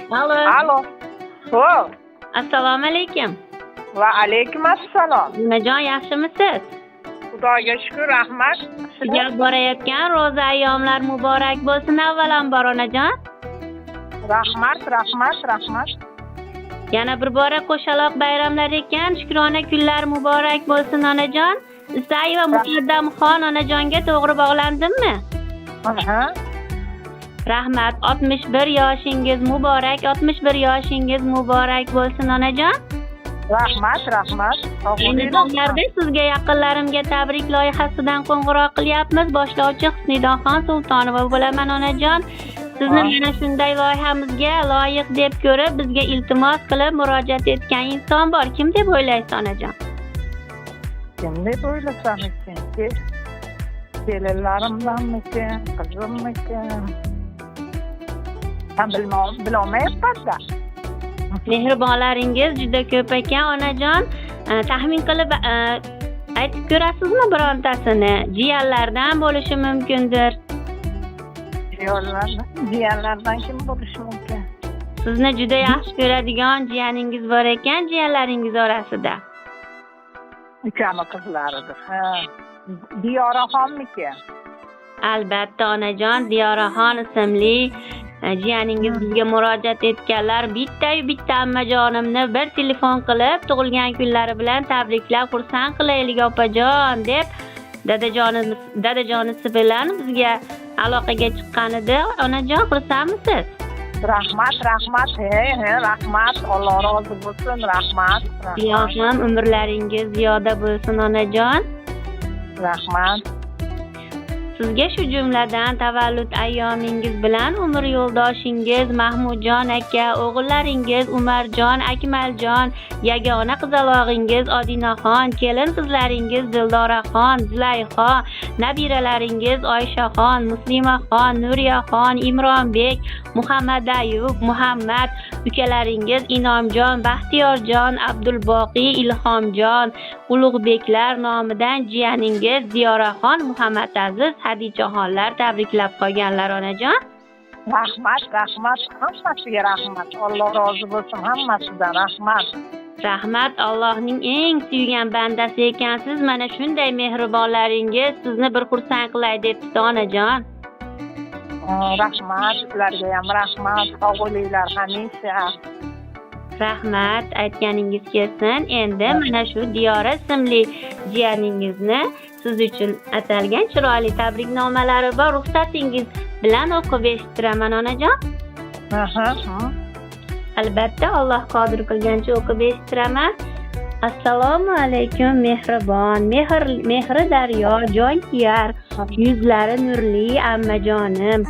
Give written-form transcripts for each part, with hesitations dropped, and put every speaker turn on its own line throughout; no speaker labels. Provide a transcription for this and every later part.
Alo.
Alo. Ho.
Assalomu alaykum.
Va alaykum assalom.
Nimajon, yaxshimisiz?
Xudoga shukr, rahmat.
Sizga borayotgan ro'za ayyomlar muborak bo'lsin avvalambor onajon.
Rahmat.
Yana bir bora qo'shaloq bayramlar ekan, shukrona kunlar muborak bo'lsin onajon. Isay va Muqaddamxon onajonga to'g'ri bog'landimmi?
Aha.
Rahmat, 61 yoshingiz muborak, 61 yoshingiz muborak bo'lsin onajon.
Rahmat.
Endi damlarda sizga yaqinlarimga tabrik loyihasidan qo'ng'iroq qilyapmiz. Boshlovchi Husnidoxon Sultonova bo'laman onajon. Sizni mana shunday loyihamizga loyiq deb ko'rib, bizga iltimos qilib murojaat etgan inson bor. Kim deb o'ylaysiz onajon?
Kim deb o'ylasam ekan? Kelinlarimdanmikin, qizimmikin? Ham bilolmayapman-da.
Mehribonlaringiz juda ko'p ekan onajon. Taxmin qilib aytib ko'rasizmi birontasini? Jiyanlardan bo'lishi mumkindir.
Jiyanlardan kim bo'lishi mumkin?
Sizni juda yaxshi ko'radigan jiyaningiz bor ekan, jiyanlaringiz orasida.
Ukami qizlaridir. Ha. Diyoraxonmiki?
Albatta onajon, Diyoraxon ismli jiyaningiz bizga murojaat etganlar. Bitta ammajonimni bir telefon qilib, tug'ilgan kunlari bilan tabriklab, xursand qilaylik opajon deb dadajonisi bilan bizga aloqaga chiqqanida. Onajon, xursandmisiz?
Rahmat. Rahmat. Alloh rozi bo'lsin. Rahmat.
Ilohim umrlaringiz ziyoda bo'lsin onajon.
Rahmat.
Sizga shu jumladan tavallud ayyomingiz bilan umr yo'ldoshingiz Mahmudjon aka, o'g'illaringiz Umarjon, Akmaljon, yagona qizalog'ingiz Odinaxon, kelin qizlaringiz Dildoraxon, Zulayxo, nabiralaringiz Oyshaxon, Muslimaxon, Nuriyaxon, Imronbek, Muhammadayub, Muhammad, ukalaringiz Inomjon, Baxtiyorjon, Abdulboqiy, Ilhomjon, Ulug'beklar nomidan jiyaningiz Diyoraxon Muhammadaziz Hadichaxonlar tabriklab qolganlar onajon.
Rahmat. Hammasiga rahmat. Alloh rozi bo'lsin hammasidan.
Rahmat, Allohning eng suygan bandasi ekansiz. Mana shunday mehribonlaringiz sizni bir xursand qilay debdi onajon.
Rahmat, sizlarga ham rahmat. Sog' bo'linglar hamisha.
Rahmat, aytganingiz kelsin. Endi mana shu Diyora ismli jiyaningizni siz uchun atalgan chiroyli tabriknomalari bor. Ruxsatingiz bilan o'qib eshittiraman onajon. Albatta, Alloh qodir qilgancha o'qib eshittiraman. Assalomu alaykum mehribon, mehri daryo, jonkuyar, yuzlari nurli ammajonim.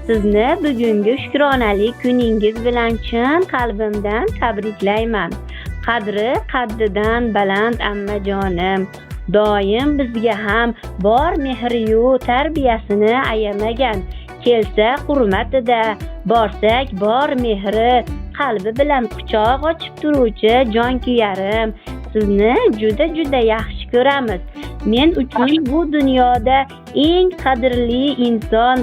Sizni bugungi shukronali kuningiz bilan chin qalbimdan tabriklayman. Qadri qaddidan baland ammajonim. Doim bizga ham bor mehriyu tarbiyasini ayamagan. Kelsa hurmatida, borsak bor mehri, qalbi bilan quchoq ochib turuvchi jonkuyarim. Sizni juda yaxshi ko'ramiz. Men uchun bu dunyoda eng qadrli inson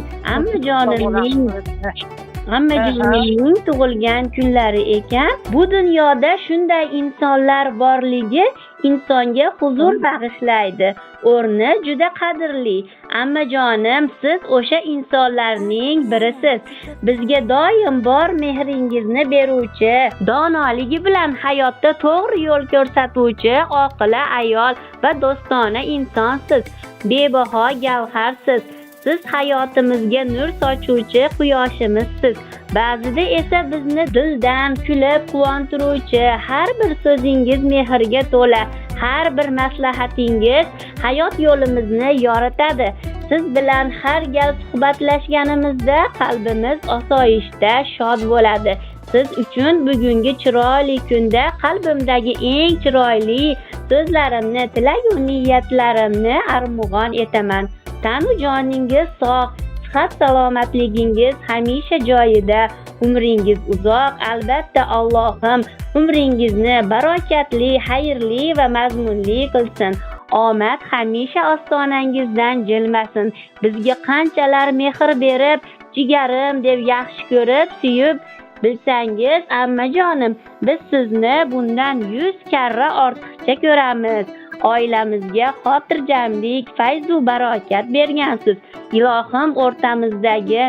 ammajonimning tug'ilgan kunlari ekan. Bu dunyoda shunday insonlar borligi insonga huzur bag'ishlaydi. O'rni juda qadrli. Ammajonim, siz o'sha insonlarning birisiz. Bizga doim bor mehringizni beruvchi, donoligi bilan hayotda to'g'ri yo'l ko'rsatuvchi oqila ayol va do'stona insonsiz. Bebaho gavharsiz. Siz hayotimizga nur sochuvchi quyoshimizsiz. Ba'zida esa bizni dildan kulib quvontiruvchi har bir so'zingiz mehrga to'la, har bir maslahatingiz hayot yo'limizni yoritadi. Siz bilan har gal suhbatlashganimizda qalbimiz osoyishta, shod bo'ladi. Siz uchun bugungi chiroyli kunda qalbimdagi eng chiroyli so'zlarimni, tilak-u niyatlarimni armug'on etaman. Tanu joningiz sog', sihat salomatligingiz hamisha joyida, umringiz uzoq. Albatta Allohim umringizni barokatli, xayrli va mazmunli qilsin. Omad hamisha ostonangizdan jilmasin. Bizga qanchalar mehr berib, jigarim deb yaxshi ko'rib, suyib Bilsangiz, ammajonim, biz sizni bundan 100 karra ortiqcha ko'ramiz. Oilamizga xotirjamlik, fayzu barokat bergansiz. Ilohim o'rtamizdagi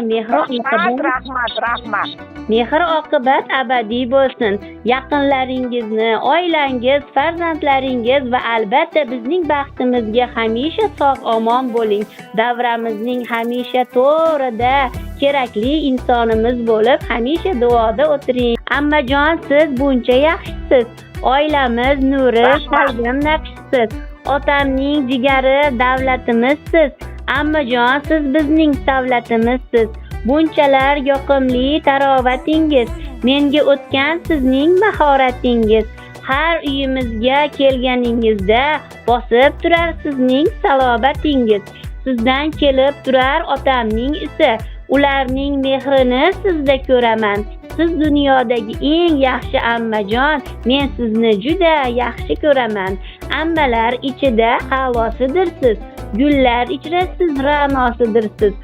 mehr oqibat abadiy bo'lsin. Yaqinlaringizni, oilangiz, farzandlaringiz va albatta bizning baxtimizga hamisha sog' omon bo'ling. Davramizning hamisha to'g'rida kerakli insonimiz bo'lib, hamisha duoda o'tiring. Ammajon, siz buncha yaxshisiz. Oilamiz nuri, qalbim naqshisiz. Otamning jigari, davlatimizsiz. Ammajon, siz bizning savlatimizsiz. Bunchalar yoqimli tarovatingiz, menga o'tgan sizning mahoratingiz. Har uyimizga kelganingizda bosib turar sizning salobatingiz. Sizdan kelib turar otamning isi, ularning mehrini sizda ko'raman. Siz dunyodagi eng yaxshi ammajon, men sizni juda yaxshi ko'raman. Ammalar ichida havosidirsiz, gullar ichra siz ra'nosidirsiz.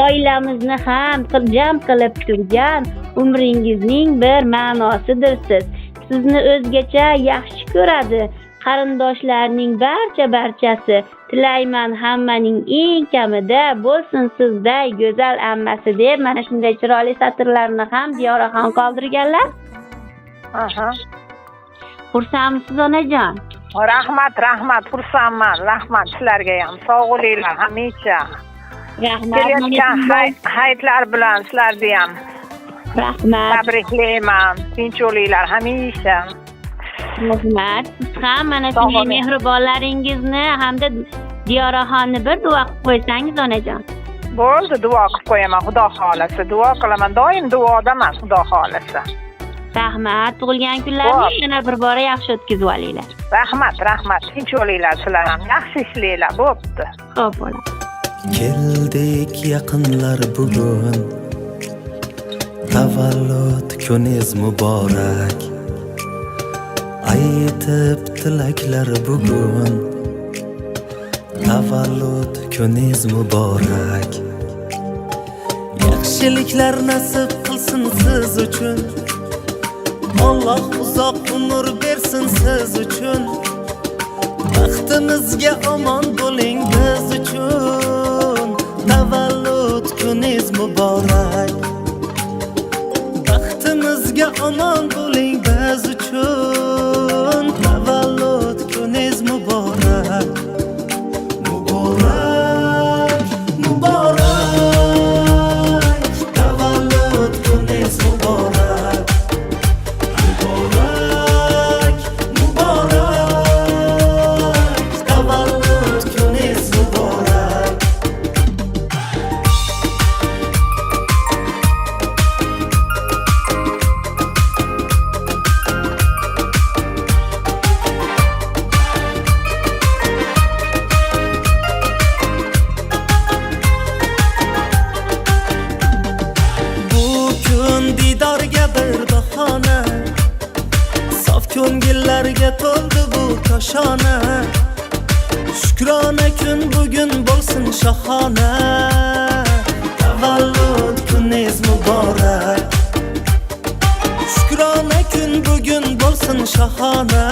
Oilamizni ham jam qilib turgan umringizning bir ma'nosidirsiz. Sizni o'zgacha yaxshi ko'radi qarindoshlarning barchasi. Tilayman hammaning eng kamida bo'lsin sizday go'zal ammasi deb mana shunday chiroyli satrlarni ham Diyoraxon qoldirganlar. Xursandmisiz onajon?
Rahmat, xursandman. Rahmat sizlarga ham. Sog' bo'linglar hamisha.
Rahmat.
Kelayotgan hayitlar bilan sizlarni ham
Rahmat.
tabriklayman. Tinch bo'linglar hamisha.
Rahmat. Siz ham mana shunday mehribonlaringizni hamda Diyoraxonni bir duo qilib qo'ysangiz onajon.
Bo'ldi, duo qilib qo'yaman, Xudo xolasa. Duo qilaman, doim duodaman, Xudo xolasa.
Rahmat. Tug'ilgan kunlarni yana bir bora yaxshi o'tkazib olinglar.
Rahmat. Tinch bo'linglar sizlar ham. Yaxshi ishlanglar, bo'pti.
Xo'p bo'ladi.
Keldik yaqinlar bugun, tavallud kuningiz muborak. Aytib tilaklar bugun, tavallud kuningiz muborak. Yaxshiliklar nasib qilsin siz uchun, Alloh uzoq umr bersin siz uchun. Baxtimizga omon bo'ling biz uchun, tavallud kuningiz muborak. Baxtimizga omon bo'ling biz uchun, tavallud kuningiz muborak. Muborak, tavallud kuningiz muborak. Muborak, tavallud kuningiz muborak. Didorga bir bahona, sof ko'ngillarga to'ldi bu koshona. Shukrona kun bugun bo'lsin shohona, tavallud kuningiz muborak. Shukrona kun bugun bo'lsin shohona.